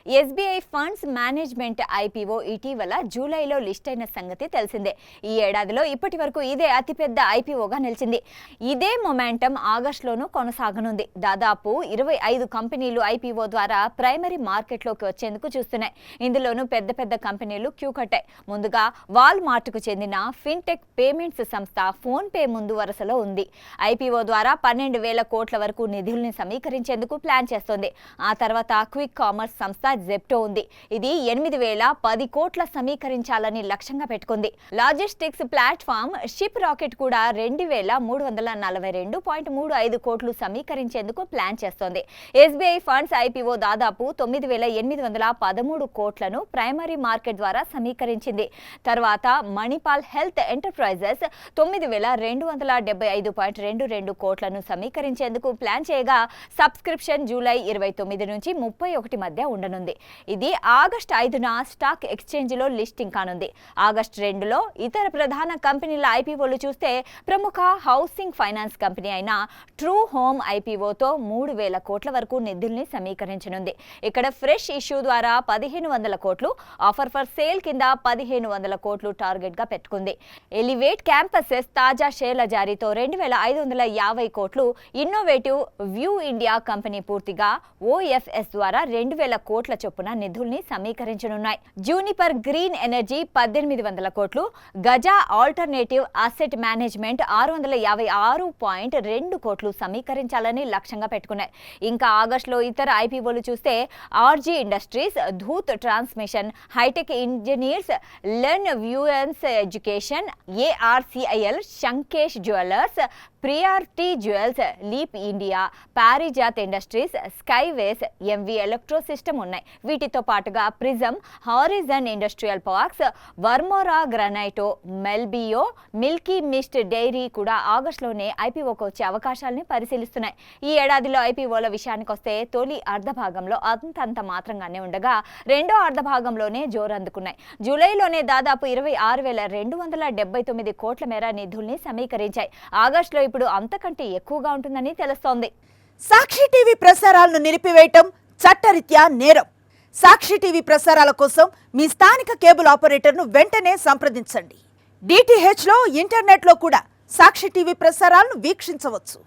SBI funds management IPO ఇటీవల జూలైలో list అయిన సంగతి తెలిసిందే. ఈ ఏడాదిలో ఇప్పటి వరకు ఇదే అతిపెద్ద ఐపీఓగా నిలిచింది. ఇదే మొమెంటం ఆగస్టులోనూ కొనసాగనుంది. దాదాపు 25 కంపెనీలు ఐపీఓ ద్వారా ప్రైమరీ మార్కెట్లోకి వచ్చేందుకు చూస్తున్నాయి. ఇందులోనూ పెద్ద పెద్ద కంపెనీలు క్యూ కట్టాయి. ముందుగా వాల్మార్ట్కు చెందిన ఫిన్టెక్ పేమెంట్స్ సంస్థ ఫోన్పే ముందు వరుసలో ఉంది. ఐపీఓ ద్వారా 12,000 కోట్ల వరకు నిధుల్ని సమీకరించేందుకు ప్లాన్ చేస్తోంది. ఆ తర్వాత క్విక్ కామర్స్ సంస్థ జెప్టో ఉంది. ఇది 8,010 కోట్ల సమీకరించాలని లక్ష్యంగా పెట్టుకుంది. లాజిస్టిక్స్ ప్లాట్ఫామ్ షిప్ రాకెట్ కూడా 2,342.35 కోట్లు సమీకరించేందుకు ప్లాన్ చేస్తోంది. ఎస్బీఐ ఫండ్స్ ఐపీఓ దాదాపు 9,813 కోట్లను ప్రైమరీ మార్కెట్ ద్వారా సమీకరించింది. తర్వాత మణిపాల్ హెల్త్ ఎంటర్ప్రైజెస్ 9,275.22 కోట్లను సమీకరించేందుకు ప్లాన్ చేయగా సబ్స్క్రిప్షన్ జూలై 29 నుంచి 31 మధ్య ఉండనుంది. ఇది ఆగస్టు 5న స్టాక్ ఎక్స్చేంజ్లో లిస్టింగ్ కానుంది. ఆగస్టు 2లో ఇతర ప్రధాన కంపెనీల ఐపీఓలు చూస్తే ప్రముఖ హౌసింగ్ ఫైనాన్స్ కంపెనీ అయిన ట్రూ హోమ్ ఐపీఓతో 3,000 కోట్ల వరకు నిధుల్ని సమీకరించనుంది. ఇక్కడ ఫ్రెష్ ఇష్యూ ద్వారా 1,500 కోట్లు, ఆఫర్ ఫర్ సేల్ కింద 1,500 కోట్లు టార్గెట్ గా పెట్టుకుంది. ఎలివేట్ క్యాంపసెస్ తాజా షేర్ల జారీతో 2,550 కోట్లు, ఇన్నోవేటివ్ వ్యూ ఇండియా కంపెనీ పూర్తిగా ఓఎఫ్ఎస్ ద్వారా 2,000 కోట్ల చొప్పున నిధుల్ని సమీకరించనున్నాయి. జూనిపర్ గ్రీన్ ఎనర్జీ 1,800 కోట్లు, గజా ఆల్టర్నేటివ్ అసెట్ మేనేజ్మెంట్ 656.2 కోట్లు సమీకరించాలని లక్ష్యంగా పెట్టుకున్నాయి. ఇంకా ఆగస్టులో ఇతర ఐపీఓలు చూస్తే RG Industries, Dhoot Transmission, Hitech Engineers, Learn Views Education, ARCIL, Shankesh Jewellers, Priority Jewels, Leap India, Parijat Industries, Skyways, MV Electro System ఉన్నాయి. వీటితో పాటుగా Prism, Horizon Industrial Parks, Varmora Granito, Melbio, Milky Mist Dairy కూడా ఆగస్టులోనే ఐపీఓకి వచ్చే అవకాశాలని పరిశీలిస్తున్నాయి. ఈ ఏడాదిలో ఐపీఓల విషయానికి వస్తే తొలి అర్ధభాగంలో అంతంత మాత్రంగానే ఉండగా రెండో అర్ధభాగంలోనే జోరందుకున్నాయి. జూలైలోనే దాదాపు 26,279 కోట్ల మేర నిధుల్ని సమీకరించాయి. ఆగస్టులో ఇప్పుడు అంతకంటే ఎక్కువగా ఉంటుందని తెలుస్తోంది. సాక్షి టీవీ ప్రసారాలను నిలిపివేయటం చట్టరీత్యా నేరం. సాక్షి టీవీ ప్రసారాల కోసం మీ స్థానిక కేబుల్ ఆపరేటర్ను వెంటనే సంప్రదించండి. డిటిహెచ్లో, ఇంటర్నెట్లో కూడా సాక్షి టీవీ ప్రసారాలను వీక్షించవచ్చు.